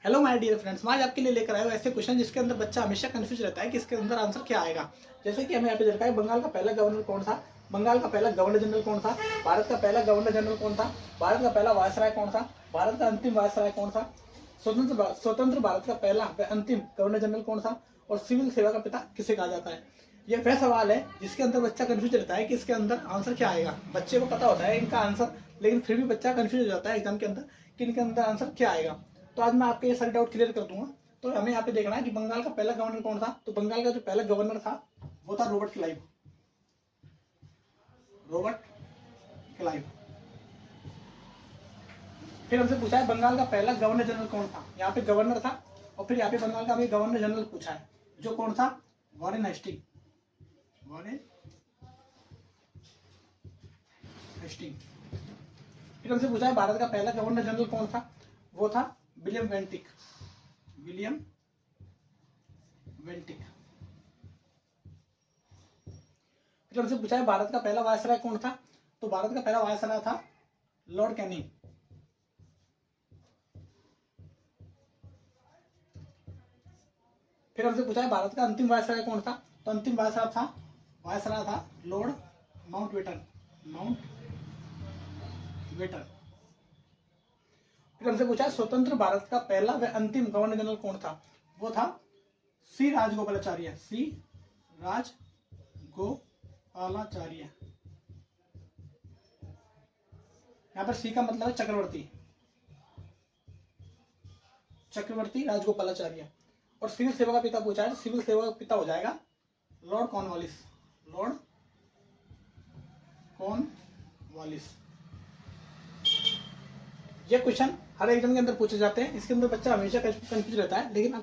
Hello my dear friends, मैं आज आपके लिए लेकर आया हूँ ऐसे क्वेश्चन जिसके अंदर बच्चा हमेशा कंफ्यूज रहता है कि इसके अंदर आंसर क्या आएगा। जैसे कि हमें यहाँ पे दे रखा है, बंगाल का पहला गवर्नर कौन था, बंगाल का पहला गवर्नर जनरल कौन था, भारत का पहला गवर्नर जनरल कौन था, भारत का पहला वायसराय कौन था, भारत का अंतिम वायसराय कौन था, स्वतंत्र भारत का पहला अंतिम गवर्नर जनरल कौन था, और सिविल सेवा का पिता किसे कहा जाता है। ये वह सवाल है जिसके अंदर बच्चा कंफ्यूज रहता है कि इसके अंदर आंसर क्या आएगा। बच्चे को पता होता है इनका आंसर, लेकिन फिर भी बच्चा कंफ्यूज हो जाता है एग्जाम के अंदर कि इनके अंदर आंसर क्या आएगा। तो आज मैं आपके ये सारे डाउट क्लियर कर दूंगा। तो हमें यहाँ पे देखना है कि बंगाल का पहला गवर्नर कौन था। तो बंगाल का जो पहला गवर्नर था वो था रॉबर्ट क्लाइव। Robert Clive. फिर हमसे पूछा है बंगाल का पहला गवर्नर जनरल कौन था। यहाँ पे गवर्नर था और फिर यहाँ पे बंगाल का हमें गवर्नर जनरल पूछा है, जो कौन था, वॉरेन हेस्टिंग। Warren Hasting. फिर हमसे पूछा है भारत का पहला गवर्नर जनरल कौन था, वो था विलियम वेंटिक। विलियम वेंटिक। फिर हमसे पूछा है भारत का पहला वायसराय कौन था। तो भारत का पहला वायसराय था लॉर्ड कैनिंग। फिर हमसे पूछा है भारत का अंतिम वायसराय कौन था। तो अंतिम वायसराय था लॉर्ड माउंटबेटन। माउंटबेटन। फिर हमसे पूछा है स्वतंत्र भारत का पहला व अंतिम गवर्नर जनरल कौन था। वो था सी राजगोपालाचार्य। सी राजगोपालाचार्य। यहाँ पर सी का मतलब है चक्रवर्ती। चक्रवर्ती राजगोपालाचार्य। और सिविल सेवा का पिता पूछा है, सिविल सेवा का पिता हो जाएगा लॉर्ड कॉर्नवालिस। Lord Cornwallis. ये क्वेश्चन हर एग्जाम के अंदर पूछे जाते हैं। इसके अंदर बच्चा हमेशा कंफ्यूज रहता है, लेकिन